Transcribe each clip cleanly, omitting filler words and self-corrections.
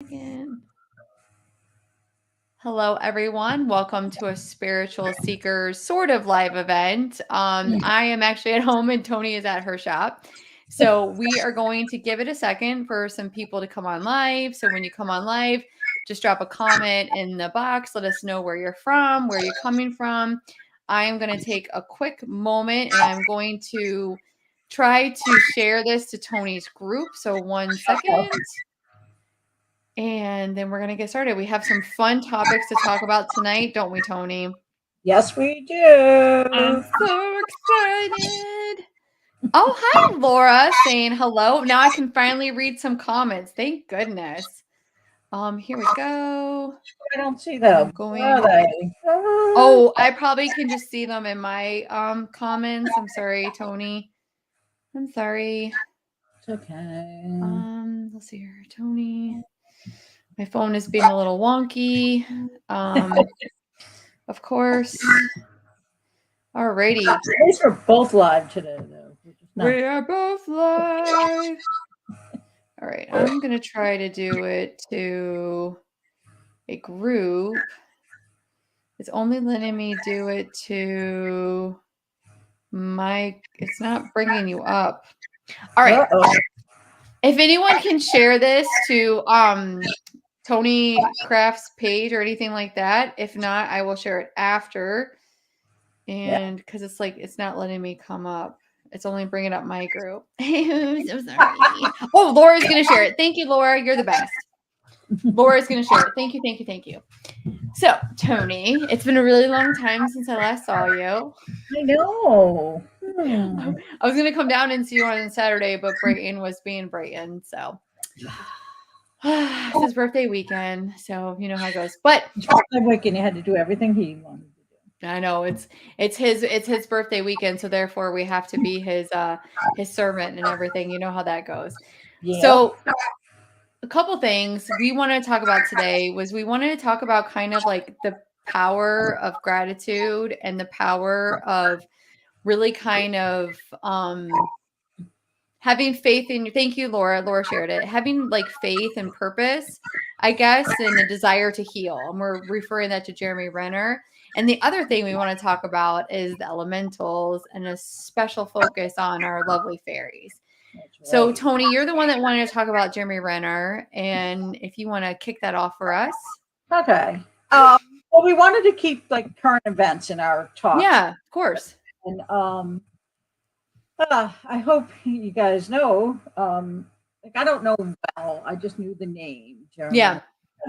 Again. Hello, everyone. Welcome to a Spiritual Seekers sort of live event. I am actually at home and Toni is at her shop. So we are going to give it a second for some people to come on live. So when you come on live, just drop a comment in the box. Let us know where you're from, where you're coming from. I'm going to take a quick moment and I'm going to try to share this to Toni's group. So 1 second. And then we're going to get started. We have some fun topics to talk about tonight, don't we, Toni? Yes, we do. I'm so excited. Oh, hi, Laura, saying hello. Now I can finally read some comments. Thank goodness. Here we go. I don't see I'm them. Where going. are they? Oh, I probably can just see them in my comments. I'm sorry, Toni. I'm sorry. It's okay. Let's see here, Toni. My phone is being a little wonky. Of course. Alrighty. At least we're both live today, though. We are both live. All right. I'm going to try to do it to a group. It's only letting me do it to it's not bringing you up. All right. Uh-oh. If anyone can share this to Toni Craft's page or anything like that, if not, I will share it after. And because it's not letting me come up. It's only bringing up my group. I'm so sorry. Oh, Laura's going to share it. Thank you, Laura. You're the best. Laura's going to share it. Thank you, thank you, thank you. So, Toni, it's been a really long time since I last saw you. I know. I was going to come down and see you on Saturday, but Brayton was being Brayton. So, it's his birthday weekend. So, you know how it goes. But I'm waking. He had to do everything he wanted to do. I know it's his birthday weekend, so therefore we have to be his servant and everything. You know how that goes. Yeah. So a couple things we want to talk about today was we wanted to talk about kind of like the power of gratitude and the power of really kind of having faith in thank you, Laura shared it, having like faith and purpose, I guess, and a desire to heal, and we're referring that to Jeremy Renner. And the other thing we want to talk about is the elementals and a special focus on our lovely fairies. That's So, right. Toni, you're the one that wanted to talk about Jeremy Renner. And if you want to kick that off for us. Okay. Well, we wanted to keep like current events in our talks. Yeah, of course. And I hope you guys know. Like I don't know well. I just knew the name, Jeremy. Yeah.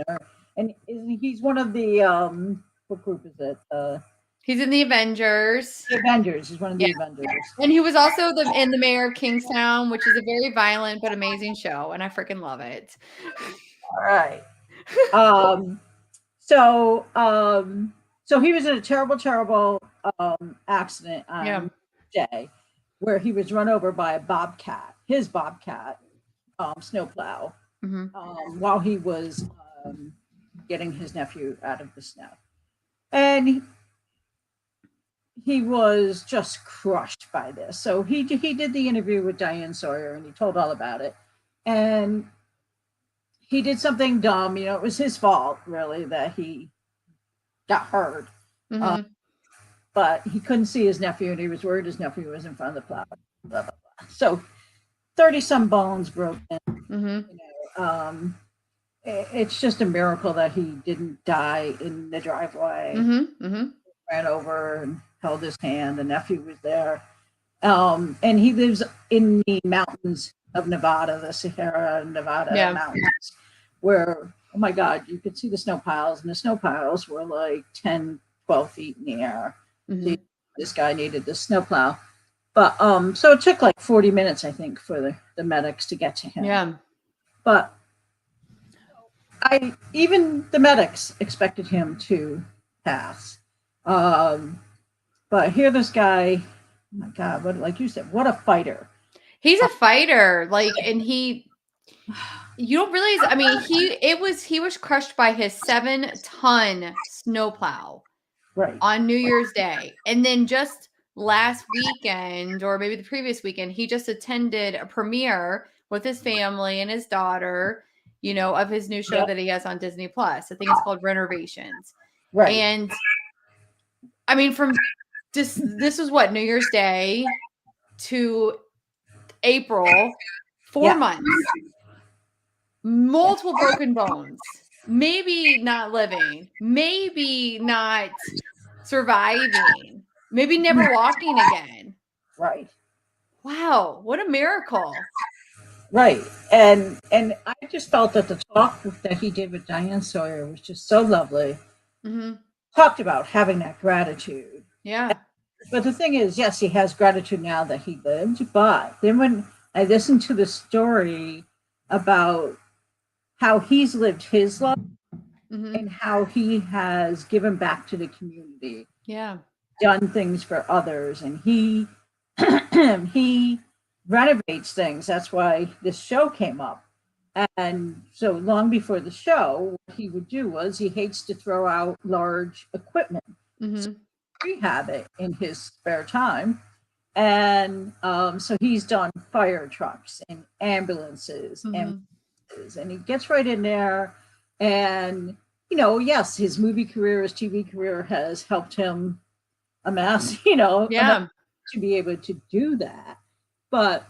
Renner. And he's one of the what group is it? He's in the Avengers. The Avengers. He's one of the Avengers. And he was also in the Mayor of Kingstown, which is a very violent but amazing show, and I freaking love it. All right. So he was in a terrible accident on day where he was run over by a bobcat, his bobcat, snowplow, while he was getting his nephew out of the snow. And he was just crushed by this. So he did the interview with Diane Sawyer and he told all about it. And he did something dumb. You know, it was his fault, really, that he got hurt. But he couldn't see his nephew and he was worried his nephew was in front of the plow. Blah, blah, blah. So 30-some bones broken. You know, it's just a miracle that he didn't die in the driveway. Ran over and held his hand. The nephew was there. And he lives in the mountains of Nevada, the Sahara Nevada mountains, where, oh my God, you could see the snow piles, and the snow piles were like 10, 12 feet in the air. This guy needed the snowplow. But so it took like 40 minutes, I think, for the medics to get to him. Yeah. But even the medics expected him to pass. But here this guy, oh my God, what, like you said, what a fighter. He's a fighter. Like, and you don't realize, I mean, he was crushed by his 7-ton snowplow on New Year's Day. And then just last weekend, or maybe the previous weekend, he just attended a premiere with his family and his daughter. of his new show that he has on Disney Plus. I think it's called Renovations. Right. And I mean, from this was what, New Year's Day to April, 4 months, multiple broken bones, maybe not living, maybe not surviving, maybe never walking again. Right. Wow, what a miracle. Right. And I just felt that the talk that he did with Diane Sawyer was just so lovely. Mm-hmm. Talked about having that gratitude. Yeah. But the thing is, yes, he has gratitude now that he lived. But then when I listened to the story about how he's lived his life and how he has given back to the community, done things for others, and he he renovates things. That's why this show came up. And so long before the show, what he would do was he hates to throw out large equipment. So rehab it in his spare time. And so he's done fire trucks and ambulances and he gets right in there. And, yes, his movie career, his TV career has helped him amass, to be able to do that. But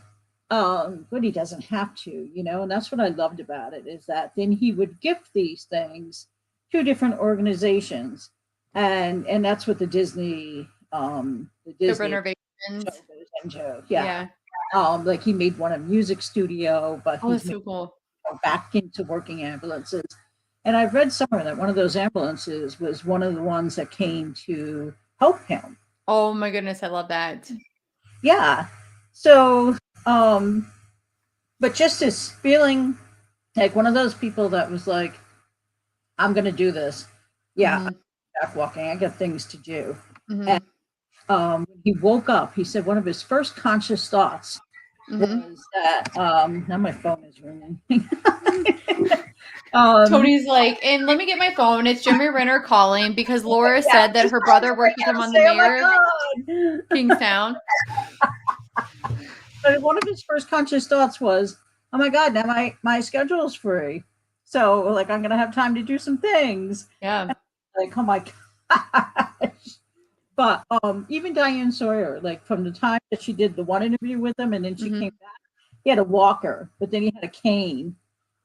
he doesn't have to, and that's what I loved about it, is that then he would gift these things to different organizations. And that's what the Disney Renovations. Like he made one a music studio, but he's so cool. Back into working ambulances. And I've read somewhere that one of those ambulances was one of the ones that came to help him. Oh my goodness, I love that. Yeah. So, but just this feeling like one of those people that was like, I'm going to do this. Yeah. I'm back walking. I got things to do. And when he woke up, he said one of his first conscious thoughts was that, now my phone is ringing. Tony's like, and let me get my phone. It's Jimmy Renner calling because Laura said that her brother worked with him on the mayor of Kingstown. But one of his first conscious thoughts was, oh my God, now my schedule is free. So like, I'm going to have time to do some things. Yeah. Like, oh my gosh. But even Diane Sawyer, like from the time that she did the one interview with him and then she came back, he had a walker, but then he had a cane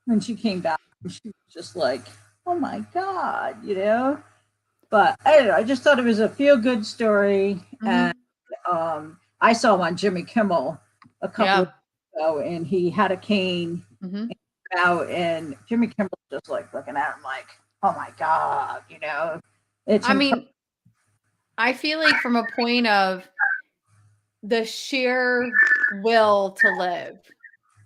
when she came back. And she was just like, oh my God, But I don't know, I just thought it was a feel-good story. And I saw him on Jimmy Kimmel a couple of years ago, and he had a cane out, and Jimmy Kimmel just like looking at him like, oh my God, I feel like from a point of the sheer will to live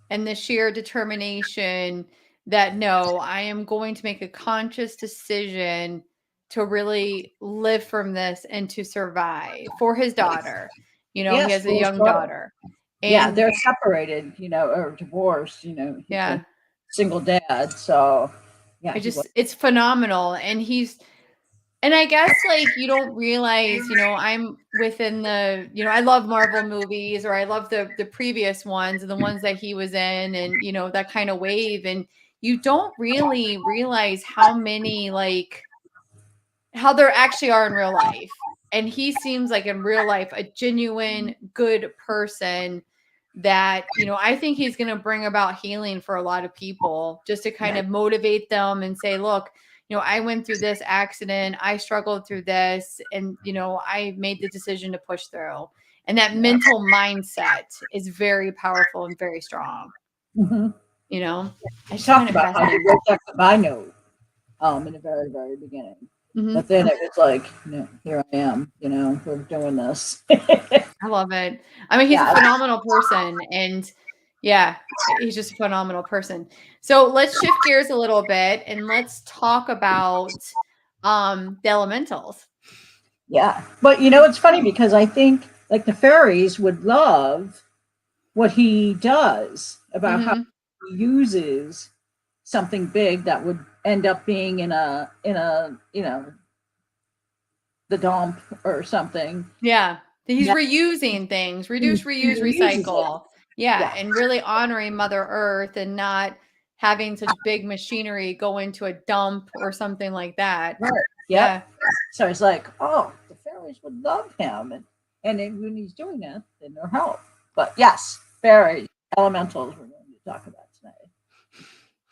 and the sheer determination that no, I am going to make a conscious decision to really live from this and to survive for his daughter. He has a young daughter. And they're separated, or divorced, single dad. So it's phenomenal. And I guess like you don't realize, I'm within the, I love Marvel movies, or I love the previous ones and the ones that he was in, and that kind of wave. And you don't really realize how many how there actually are in real life. And he seems like in real life a genuine good person that, I think he's going to bring about healing for a lot of people, just to kind of motivate them and say, look, I went through this accident. I struggled through this. And, I made the decision to push through. And that mental mindset is very powerful and very strong. I just talked about how he wrote that goodbye note in the very, very beginning. But then it was like, here I am, we're doing this. I love it. I mean, he's a phenomenal person. And he's just a phenomenal person. So let's shift gears a little bit and let's talk about the elementals. Yeah. But, it's funny because I think like the fairies would love what he does about how he uses something big that would end up being in a the dump or something. Yeah. He's reusing things, reduce, reuse, recycle. Yeah. And really honoring Mother Earth and not having such big machinery go into a dump or something like that. Right. Yep. So it's like, oh, the fairies would love him, and then when he's doing that, then they'll help. But yes, fairy elementals we're going to talk about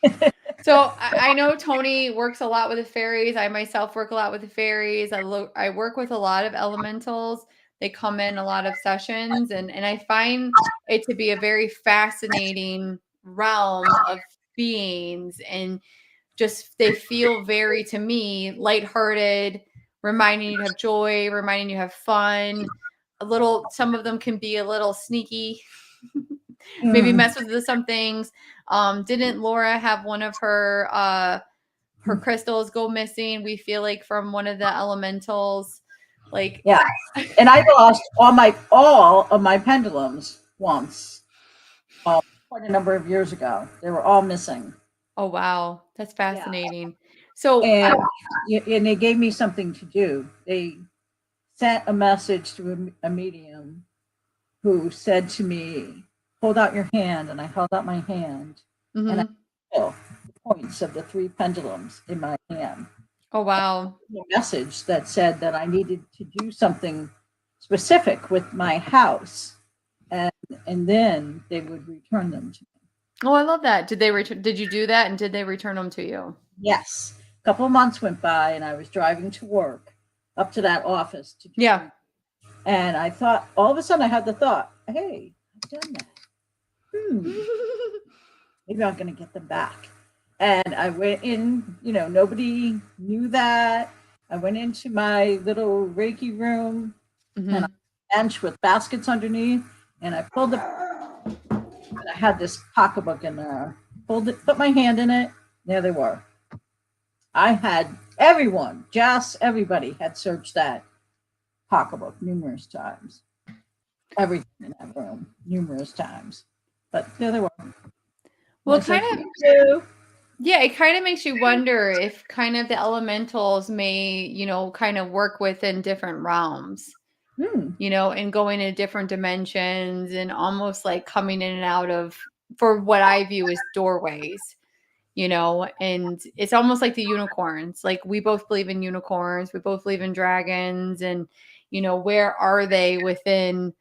tonight. So I know Toni works a lot with the fairies. I myself work a lot with the fairies. I work with a lot of elementals. They come in a lot of sessions, and I find it to be a very fascinating realm of beings, and just they feel very, to me, lighthearted, reminding you to have joy, reminding you to have fun. Some of them can be a little sneaky, maybe mess with some things. Didn't Laura have one of her crystals go missing, we feel like, from one of the elementals? Like, yeah. And I lost all of my pendulums once, quite a number of years ago. They were all missing. oh wow, that's fascinating. Yeah. So and they gave me something to do. They sent a message to a medium who said to me, hold out your hand, and I held out my hand, and I felt the points of the 3 pendulums in my hand. Oh wow. A message that said that I needed to do something specific with my house, and then they would return them to me. Oh, I love that. Did you do that, and did they return them to you? Yes. A couple of months went by, and I was driving to work up to that office to do Yeah. And I thought, all of a sudden I had the thought, hey, I've done that. Maybe I'm going to get them back. And I went in, nobody knew that. I went into my little Reiki room and a bench with baskets underneath, and I pulled it. And I had this pocketbook in there. Pulled it, put my hand in it. There they were. I had everybody had searched that pocketbook numerous times. Everything in that room, numerous times. But there they were. Well, yeah, it kind of makes you wonder if kind of the elementals may, kind of work within different realms, and going in different dimensions, and almost like coming in and out of, for what I view as doorways, and it's almost like the unicorns. Like, we both believe in unicorns, we both believe in dragons, and, where are they within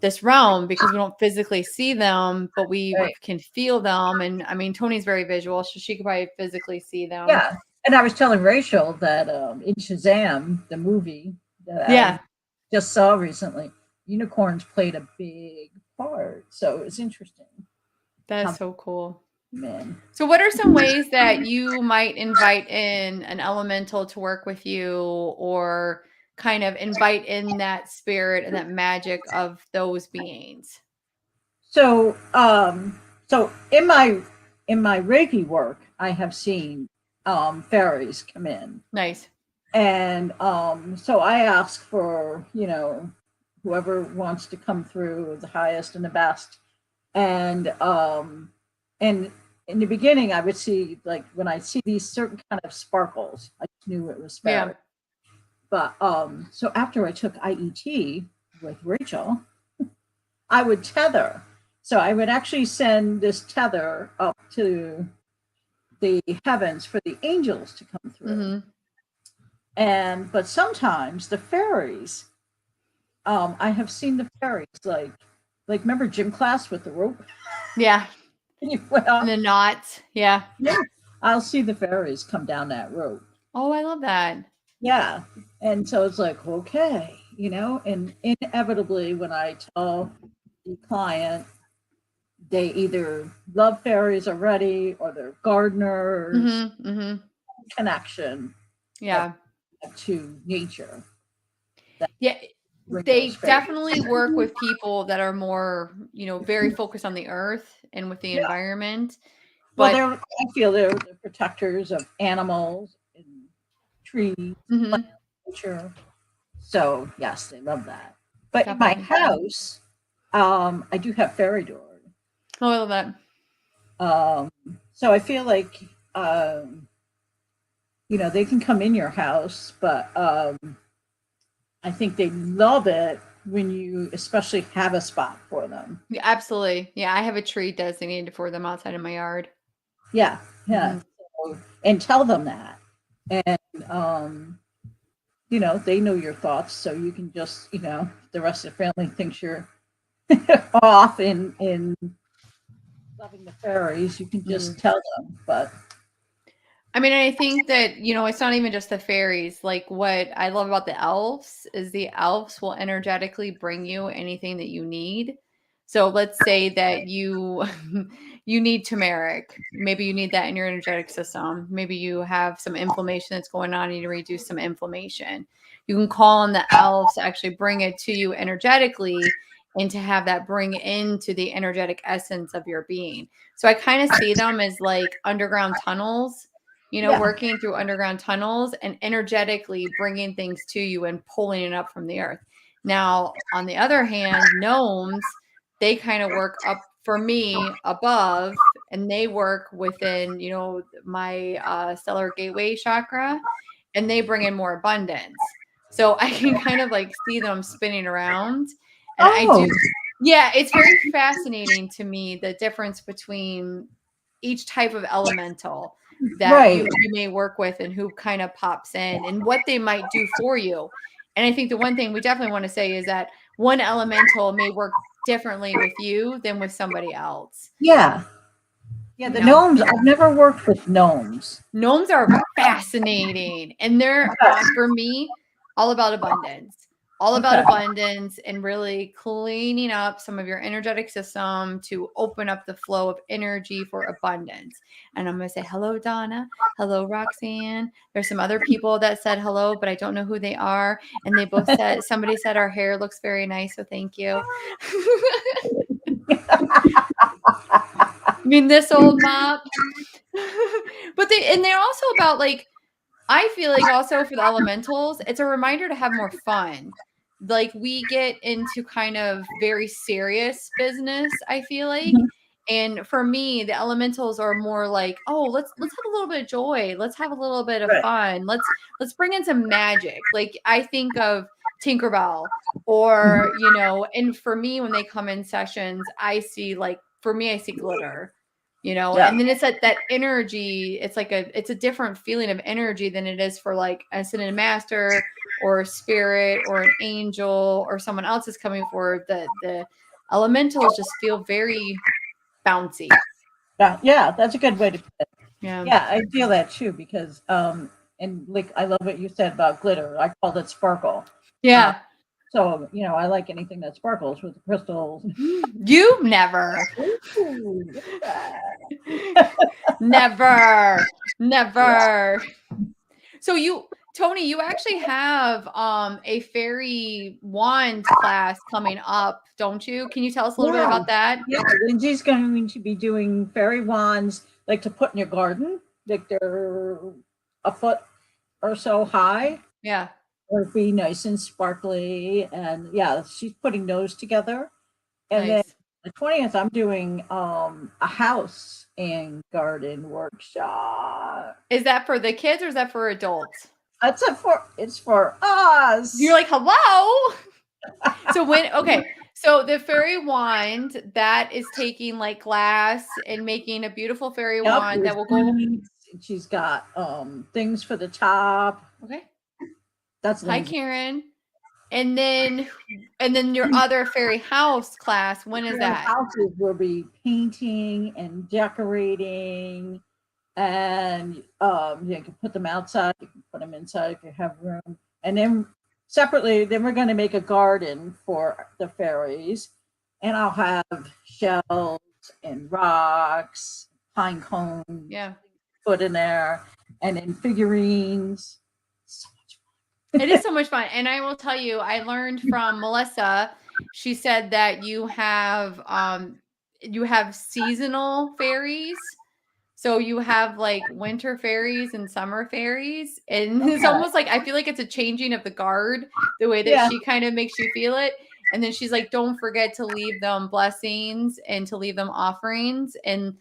this realm, because we don't physically see them, but we can feel them. And I mean, Toni's very visual, so she could probably physically see them. Yeah. And I was telling Rachel that in Shazam, the movie that I just saw recently, unicorns played a big part. So it was interesting. That's so cool. Man. So what are some ways that you might invite in an elemental to work with you, or kind of invite in that spirit and that magic of those beings? So so in my Reiki work, I have seen fairies come in. Nice. And so I ask for, whoever wants to come through, the highest and the best. And in the beginning, I would see, like, when I see these certain kind of sparkles, I just knew it was fairy. But so after I took IET with Rachel, I would tether. So I would actually send this tether up to the heavens for the angels to come through. But sometimes the fairies, I have seen the fairies, like remember gym class with the rope? Yeah. And the knots. Yeah. I'll see the fairies come down that rope. Oh, I love that. Yeah. And so it's like, okay, and inevitably when I tell the client, they either love fairies already, or they're gardeners, connection to nature. Yeah, they definitely work with people that are more, very focused on the earth and with the environment. But I feel they're the protectors of animals and trees, nature. So yes, they love that. But definitely. In my house, I do have fairy doors. Oh, I love that. So I feel like they can come in your house, but I think they love it when you especially have a spot for them. Yeah, absolutely. Yeah, I have a tree designated for them outside of my yard. Yeah, yeah. Mhm. So, and tell them that. And they know your thoughts, so you can just, the rest of the family thinks you're off in loving the fairies, you can just Mhm. tell them. But I mean, I think that, it's not even just the fairies. Like, what I love about the elves is the elves will energetically bring you anything that you need. So let's say that you you need turmeric. Maybe you need that in your energetic system. Maybe you have some inflammation that's going on and you need to reduce some inflammation. You can call on the elves to actually bring it to you energetically and to have that bring into the energetic essence of your being. So I kind of see them as like underground tunnels, yeah. working through underground tunnels and energetically bringing things to you and pulling it up from the earth. Now, on the other hand, gnomes, they kind of work up for me above, and they work within, my stellar gateway chakra, and they bring in more abundance. So I can kind of like see them spinning around. And I Oh, do, yeah, it's very fascinating to me the difference between each type of elemental that right. you may work with and who kind of pops in and what they might do for you. And I think the one thing we definitely want to say is that one elemental may work differently with you than with somebody else. Yeah. Yeah, You the know, gnomes, I've never worked with gnomes. gnomes are fascinating, and they're for me all about abundance. All about Okay. abundance and really cleaning up some of your energetic system to open up the flow of energy for abundance. And I'm going to say, hello, Donna. Hello, Roxanne. There's some other people that said hello, but I don't know who they are. And they both said, somebody said our hair looks very nice. So thank you. I mean, this old mop. But they're also about like, I feel like also for the elementals, it's a reminder to have more fun. Like we get into kind of very serious business, I feel like. Mhm. And for me, the elementals are more like, oh, let's have a little bit of joy. Let's have a little bit of Right. fun. Let's bring in some magic. Like I think of Tinkerbell Mhm. or, and for me when they come in sessions, I see like for me I see glitter, Yeah. and then it's that energy, it's a different feeling of energy than it is for like a ascended master or a spirit or an angel or someone else is coming forward. The elementals just feel very bouncy. Yeah, that's a good way to put it. Yeah. Yeah, I feel that too because and like I love what you said about glitter. I called it sparkle. Uh, Yeah. so I like anything that sparkles with the crystals. You never. Ooh, look at Never. that. Never. So Tony, you actually have a fairy wand class coming up, don't you? Can you tell us a little bit Yeah, about that? yeah. Lindsay's going to be doing fairy wands like to put in your garden. Like they're a foot or so high, Yeah. or be nice and sparkly. And yeah, she's putting those together. And then Nice. the 20th, I'm doing a house and garden workshop. Is that for the kids or is that for adults? It's for You're us. like, hello. So so the fairy wand that is taking like glass and making a beautiful fairy Yep, wand there's that will go. beads. She's got things for the top. Okay. That's Hi, Lindsay. Karen. And then your other fairy house class, when is Fairy that? houses will be painting and decorating, and you can put them outside, you can put them inside if you have room, and then separately, then we're going to make a garden for the fairies, and I'll have shells and rocks, pine cones, Yeah. put in there, and then figurines. So It is so much fun. And I will tell you, I learned from Melissa. She said that you have seasonal fairies. So you have like winter fairies and summer fairies. And it's okay, almost like I feel like it's a changing of the guard, the way that yeah, she kind of makes you feel it. And then she's like, don't forget to leave them blessings and to leave them offerings. And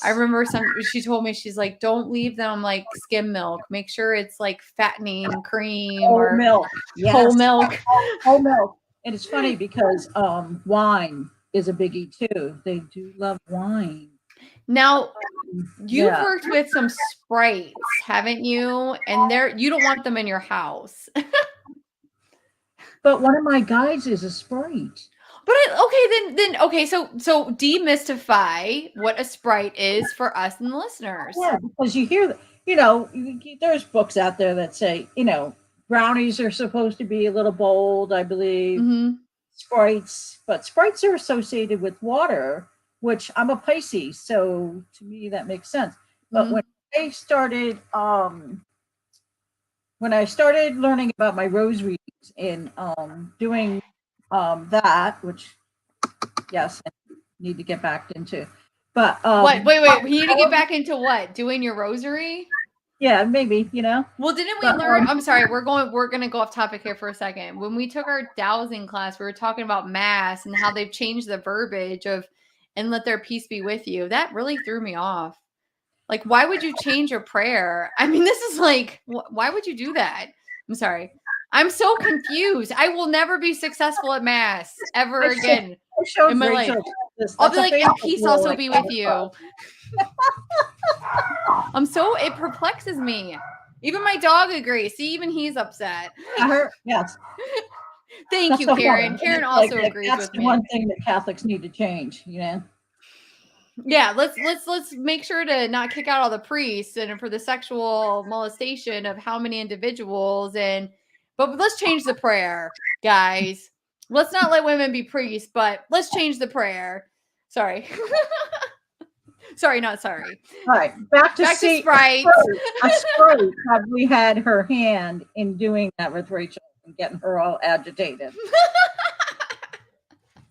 I yes. remember she told me, she's like, don't leave them like skim milk. Make sure it's like fattening cream Whole or milk, whole yes, milk. whole milk. And it's funny because wine is a biggie too. They do love wine. Now, You've worked with some sprites, haven't you? And you don't want them in your house. But one of my guides is a sprite. But okay, so demystify what a sprite is for us and the listeners. Yeah, because you hear, there's books out there that say, brownies are supposed to be a little bold, I believe. Mm-hmm. Sprites, but sprites are associated with water, which I'm a Pisces, so to me that makes sense. But when I started learning about my rose readings and doing that, which yes, I need to get back into. But what? Wait. We need to get back into what? Doing your rosary? Yeah, maybe, Well, didn't we learn? I'm sorry, we're going to go off topic here for a second. When we took our dowsing class, we were talking about mass and how they've changed the verbiage of "and let their peace be with you." That really threw me off. Like, why would you change your prayer? I mean, this is like, why would you do that? I'm sorry. I'm so confused. I will never be successful at mass ever again in my life. I'll be like, and peace also be with you. It perplexes me. Even my dog agrees. See, even he's upset. Yes. Thank you, Karen. Karen also agrees with me. That's one thing that Catholics need to change, Yeah, let's make sure to not kick out all the priests and for the sexual molestation of how many individuals but let's change the prayer, guys. Let's not let women be priests, but let's change the prayer. Sorry. Sorry, not sorry. All right, back to sprites. A sprite probably had her hand in doing that with Rachel and getting her all agitated.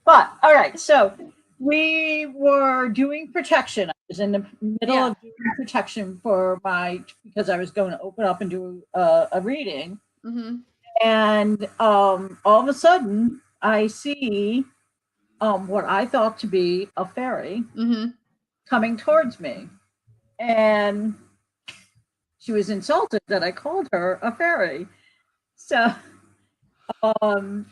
But all right, so we were doing protection. I was in the middle of doing protection because I was going to open up and do a reading. Mm-hmm. And all of a sudden, I see what I thought to be a fairy coming towards me. And she was insulted that I called her a fairy. So, and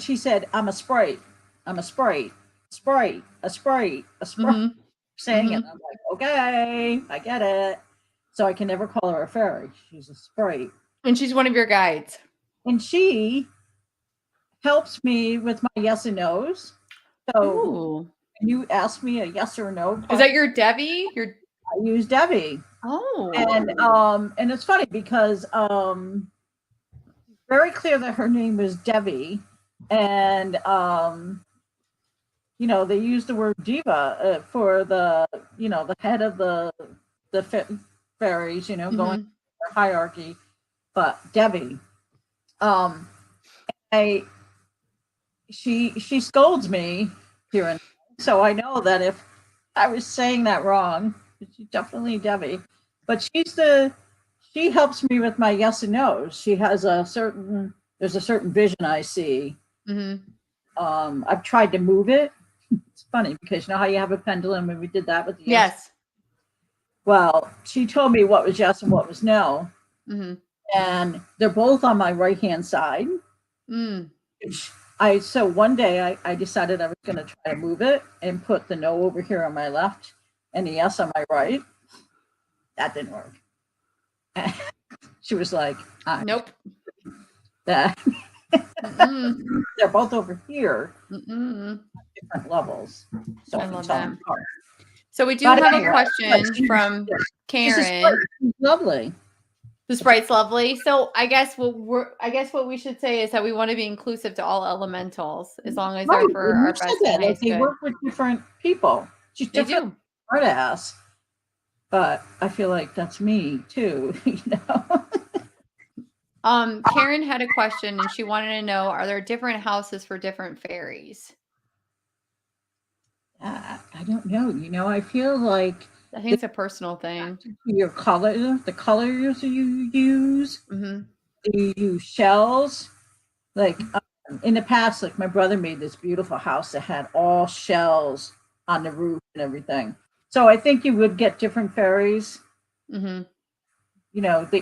she said, I'm a sprite. I'm a sprite. Sprite. A sprite. A sprite. Saying it. I'm like, okay, I get it. So I can never call her a fairy. She's a sprite. And she's one of your guides. And she helps me with my yes and no's. So you asked me a yes or no question. Is that your Debbie? I use Debbie. Oh. And it's funny because very clear that her name was Debbie. And they use the word diva for the the head of the fairies, going through their hierarchy. But Debbie, she scolds me here, and so I know that if I was saying that wrong, she's definitely Debbie. But she helps me with my yes and no's. She has there's a certain vision I see. I've tried to move it. It's funny because you know how you have a pendulum, and we did that with the yes. Well, she told me what was yes and what was no. And they're both on my right hand side. So one day I decided I was going to try to move it and put the no over here on my left and the yes on my right. That didn't work. She was like, nope. They're both over here, different levels. So I love that. So we do have a question from Karen. Lovely. The sprite's lovely. So I guess what we should say is that we want to be inclusive to all elementals, as long as they're for our best and highest good. They work with different people. She's different, hard ass, but I feel like that's me too. Karen had a question, and she wanted to know: are there different houses for different fairies? I don't know. I feel like. I think it's a personal thing. Your the colors you use. Do you use shells? Like in the past, like my brother made this beautiful house that had all shells on the roof and everything. So I think you would get different fairies. The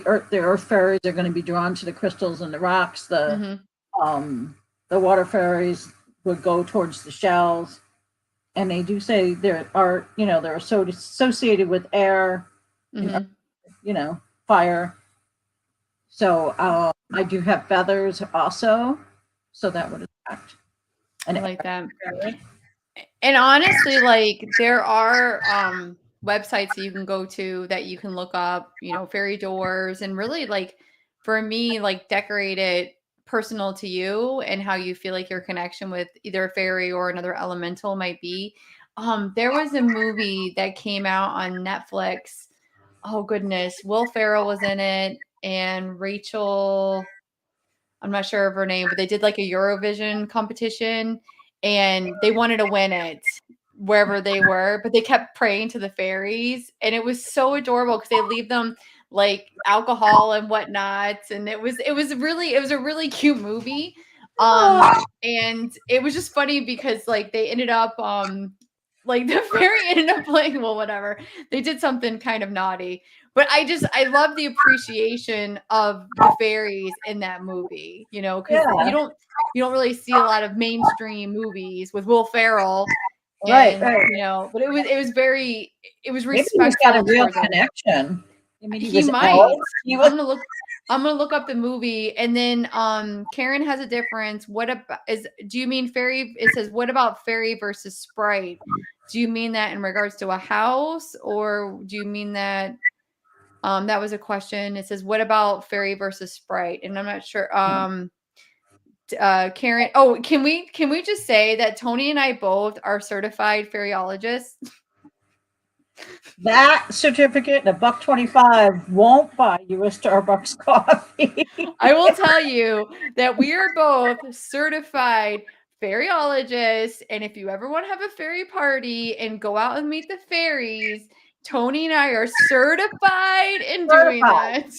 earth fairies are going to be drawn to the crystals and the rocks. The water fairies would go towards the shells. and they do say there are, they're associated with air, and fire. So I do have feathers also, so that would affect. I like that. And honestly, like there are websites that you can go to that you can look up, fairy doors, and really, like, for me, like, decorate it personal to you and how you feel like your connection with either a fairy or another elemental might be. There was a movie that came out on Netflix. Oh goodness, Will Ferrell was in it, and Rachel, I'm not sure of her name, but they did like a Eurovision competition and they wanted to win it wherever they were, but they kept praying to the fairies. And it was so adorable because they leave them like alcohol and whatnot. And it was a really cute movie. And it was just funny because like they ended up like the fairy ended up playing, well, whatever. They did something kind of naughty. But I love the appreciation of the fairies in that movie, because you don't really see a lot of mainstream movies with Will Ferrell. And, right. But it was Maybe respectful. he's got a real connection. I mean, he might. I'm gonna look up the movie, and then Karen has a difference. What about do you mean fairy? It says, what about fairy versus sprite? Do you mean that in regards to a house, or do you mean that that was a question? It says, what about fairy versus sprite? And I'm not sure. Karen, oh, can we just say that Toni and I both are certified fairyologists? That certificate and $1.25 won't buy you a Starbucks coffee. I will tell you that we are both certified fairyologists, and if you ever want to have a fairy party and go out and meet the fairies, Toni and I are certified in doing that.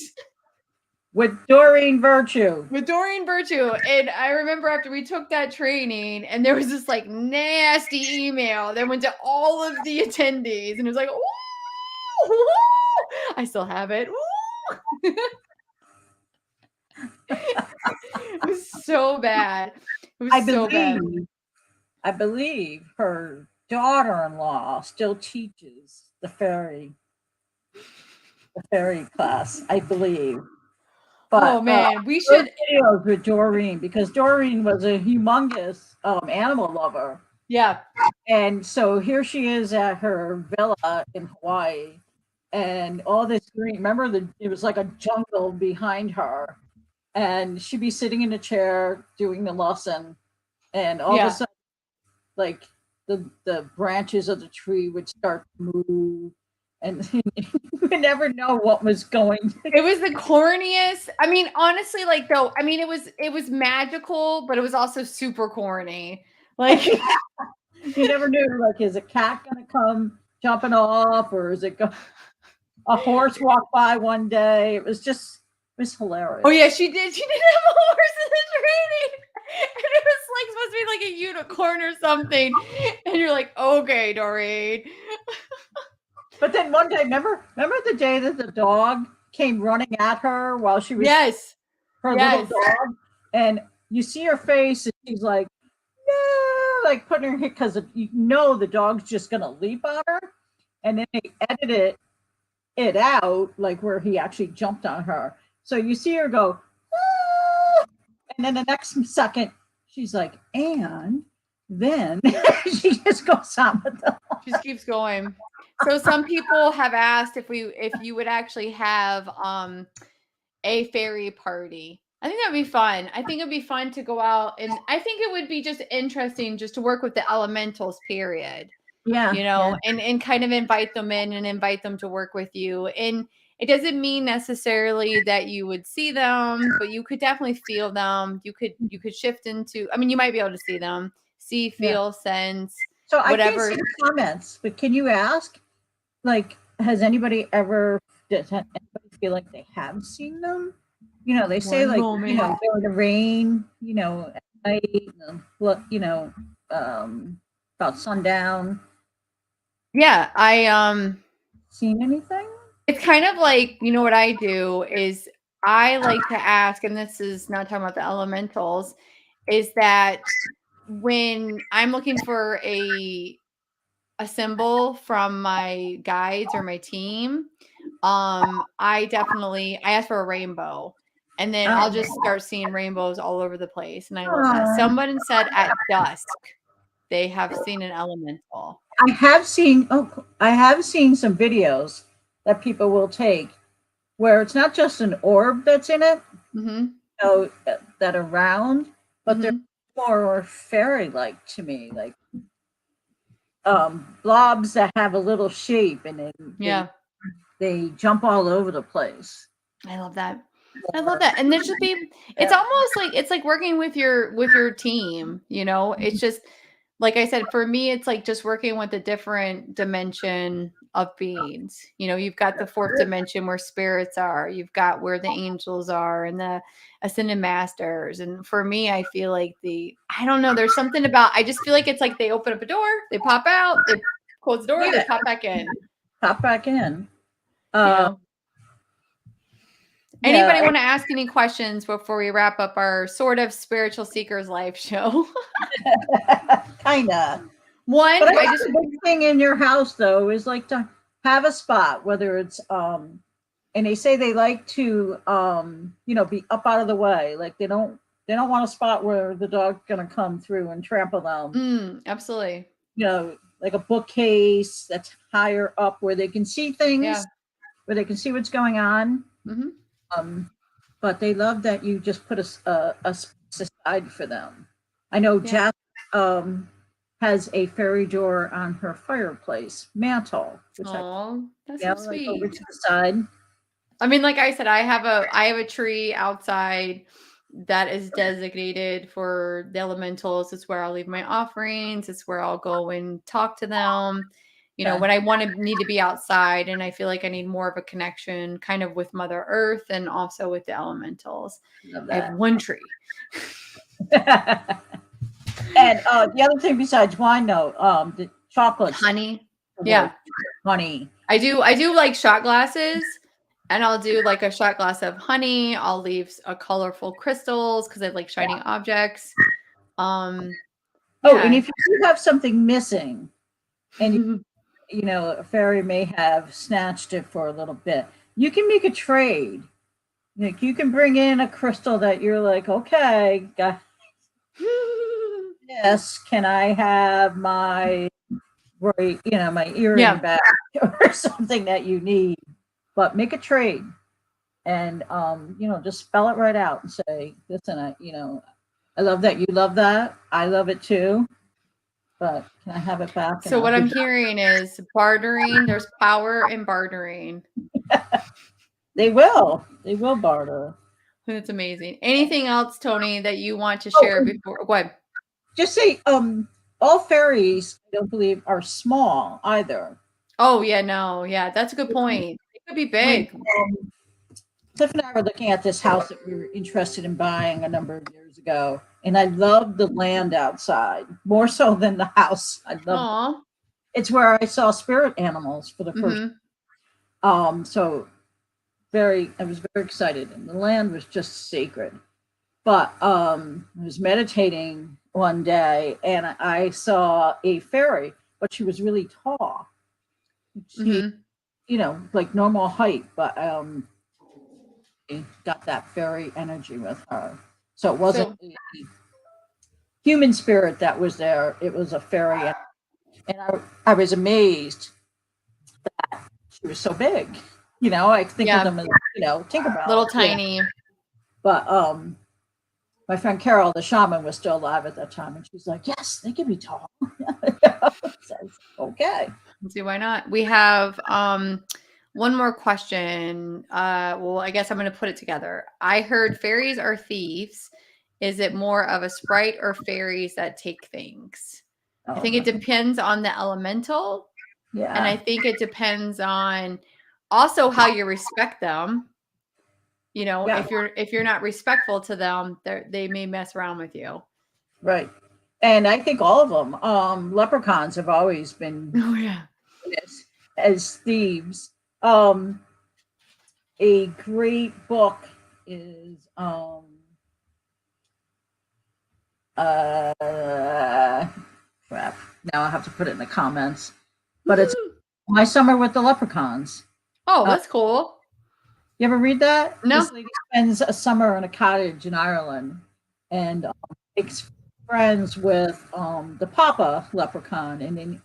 With Doreen Virtue. And I remember after we took that training, and there was this like nasty email that went to all of the attendees, and it was like, ooh, I still have it. It was so bad. It was so bad. I believe her daughter-in-law still teaches the fairy class, I believe. But, oh man, we should videos with Doreen, because Doreen was a humongous animal lover. Yeah. And so here she is at her villa in Hawaii, and all this green. Remember, it was like a jungle behind her, and she'd be sitting in a chair doing the lesson, and all of a sudden, like the branches of the tree would start to move, and you never know what was going. It was the corniest. I mean, honestly, like though, I mean, it was magical, but it was also super corny. Like you never knew. Like, is a cat gonna come jumping off, or is it a horse walk by one day? It was hilarious. Oh yeah, she did have a horse in the training. And it was like supposed to be like a unicorn or something. And you're like, okay, Doreen. But then one day, remember the day that the dog came running at her while she was little dog, and you see her face, and she's like, no, like putting her hit, because the dog's just gonna leap on her, and then they edited it out, like where he actually jumped on her. So you see her go, ah! And then the next second, she's like, and then she just goes on with them. She just keeps going. So some people have asked if you would actually have a fairy party. I think that'd be fun. I think it'd be fun to go out, and I think it would be just interesting just to work with the elementals, period. Yeah. And kind of invite them in and invite them to work with you. And it doesn't mean necessarily that you would see them, but you could definitely feel them. You could shift into, I mean, you might be able to see them, feel, sense. So whatever. I can't see comments, but can you ask, like, does anybody feel like they have seen them? They say like, during the rain, at night, about sundown. Yeah, I seen anything? It's kind of like, what I do is I like to ask, and this is not talking about the elementals, is that when I'm looking for a a symbol from my guides or my team, I ask for a rainbow, and then I'll just start seeing rainbows all over the place, and I love that. Someone said at dusk they have seen an elemental. I have seen some videos that people will take where it's not just an orb that's in it, that are round, but they're more fairy-like to me, like blobs that have a little shape, and they jump all over the place. I love that. I love that. And there should be, it's almost like, it's like working with your team, it's just, like I said, for me, it's like just working with a different dimension of beings. You've got the fourth dimension where spirits are, you've got where the angels are and the ascended masters. And for me, I feel like I don't know, there's something about, I just feel like it's like they open up a door, they pop out, they close the door, they pop back in. Anybody want to ask any questions before we wrap up our sort of Spiritual Seekers live show? Kinda. One, but I just the big thing in your house though is like to have a spot, whether it's and they say they like to be up out of the way. Like they don't want a spot where the dog's gonna come through and trample them. Absolutely. Like a bookcase that's higher up where they can see things, where they can see what's going on. But they love that you just put a space aside for them. I know Jack has a fairy door on her fireplace mantle. Oh, that's so sweet. Over to the side. I mean, like I said, I have a tree outside that is designated for the elementals. It's where I'll leave my offerings. It's where I'll go and talk to them. When I need to be outside and I feel like I need more of a connection kind of with Mother Earth and also with the elementals. I have one tree. And the other thing besides wine, though, the chocolates. Honey. Yeah. Honey. I do like shot glasses, and I'll do like a shot glass of honey. I'll leave a colorful crystals because I like shining objects. And if you have something missing and a fairy may have snatched it for a little bit, you can make a trade. Like you can bring in a crystal that you're like, okay, yes, can I have my my earring back or something that you need? But make a trade and just spell it right out and say, listen, I love that you love that. I love it too. But can I have it back? So what I'm hearing is bartering. There's power in bartering. They will barter. That's amazing. Anything else, Toni, that you want to share before? Go ahead. Just say, all fairies, I don't believe, are small either. Oh yeah, no, yeah, that's a good point. It could be big. Cliff and I were looking at this house that we were interested in buying a number of years ago, and I love the land outside more so than the house. I love it. It's where I saw spirit animals for the first. So I was very excited, and the land was just sacred. But I was meditating one day, and I saw a fairy, but she was really tall. She, like normal height, but got that fairy energy with her. So it wasn't a human spirit that was there. It was a fairy. And I was amazed that she was so big. I think of them as, Tinkerbell. Little tiny. But my friend Carol, the shaman, was still alive at that time. And she's like, yes, they can be tall. Okay. See, why not? We have one more question. Well, I guess I'm going to put it together. I heard fairies are thieves. Is it more of a sprite or fairies that take things? I think it depends on the elemental. Yeah. And I think it depends on also how you respect them. If you're not respectful to them, they may mess around with you. Right. And I think all of them, leprechauns have always been as thieves. A great book is crap. Now I have to put it in the comments. but it's My Summer with the Leprechauns. Oh, that's cool. You ever read that? No. This lady spends a summer in a cottage in Ireland and makes friends with the Papa Leprechaun, and then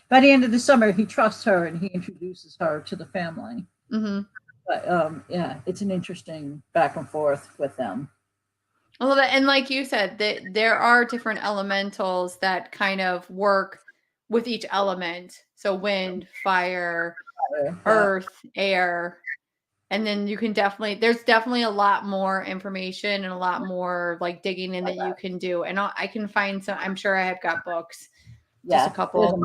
by the end of the summer, he trusts her and he introduces her to the family. Mm-hmm. But yeah, it's an interesting back and forth with them. I love that. And like you said, that there are different elementals that kind of work with each element. So wind, fire, earth, air. And then you can there's definitely a lot more information and a lot more like digging in that you can do. And I can find some, I'm sure I have got books. Just a couple.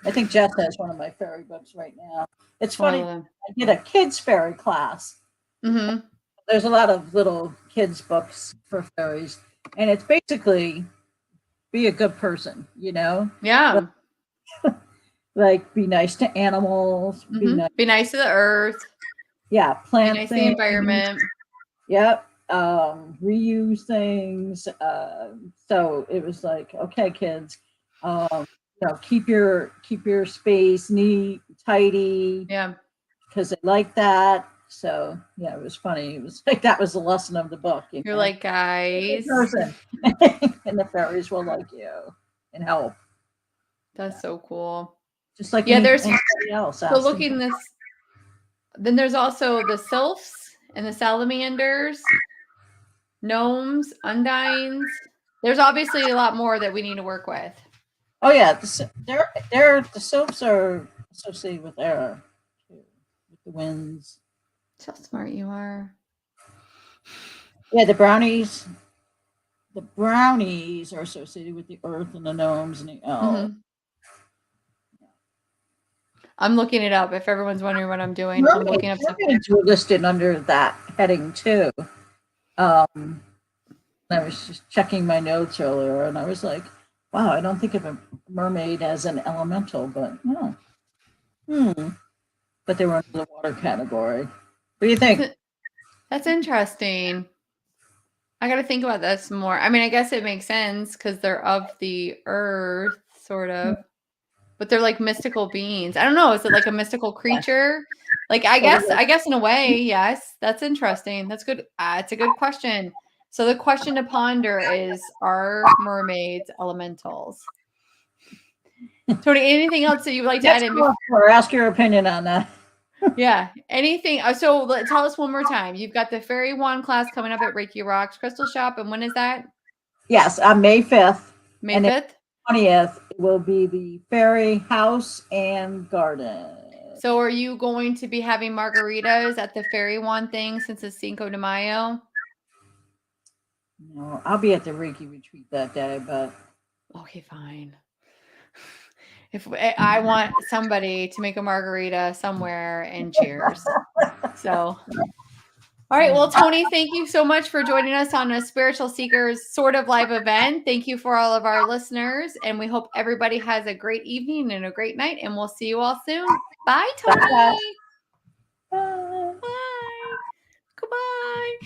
I think Jess has one of my fairy books right now. It's funny. I did a kids fairy class. Mm-hmm. There's a lot of little kids books for fairies, and it's basically be a good person, Yeah. Like be nice to animals, mm-hmm. Be nice to the earth. Yeah, plant be nice to the environment. Yep. Reuse things. So it was like, okay, kids, keep your space neat, tidy. Yeah. Because they like that. So yeah, it was funny. It was like that was the lesson of the book. You're like, guys, and the fairies will like you and help. That's so cool. Just like there's anybody else. So looking this, then there's also the sylphs and the salamanders, gnomes, undines. There's obviously a lot more that we need to work with. Oh yeah, the sylphs are associated with air, with the winds. That's how smart you are. Yeah, the brownies are associated with the earth and the gnomes and the elves. Mm-hmm. I'm looking it up. If everyone's wondering what I'm doing, I'm looking up something. Mermaids were listed under that heading too. I was just checking my notes earlier, and I was like, "Wow, I don't think of a mermaid as an elemental, but no, but they were under the water category." What do you think? That's interesting. I got to think about that some more. I mean, I guess it makes sense because they're of the earth, sort of. But they're like mystical beings. I don't know. Is it like a mystical creature? Like, I guess in a way, yes. That's interesting. That's good. It's a good question. So the question to ponder is, are mermaids elementals? Toni, anything else that you would like to add in? Or ask your opinion on that. Yeah. Anything. So tell us one more time. You've got the fairy wand class coming up at Reiki Rocks Crystal Shop. And when is that? Yes, on May 5th. May 5th? 20th will be the fairy house and garden. So are you going to be having margaritas at the fairy wand thing since it's Cinco de Mayo? No, I'll be at the Reiki retreat that day, but okay, fine. If I want somebody to make a margarita somewhere and cheers. So all right. Well, Toni, thank you so much for joining us on a Spiritual Seekers sort of live event. Thank you for all of our listeners. And we hope everybody has a great evening and a great night. And we'll see you all soon. Bye, Toni. Bye. Bye. Goodbye.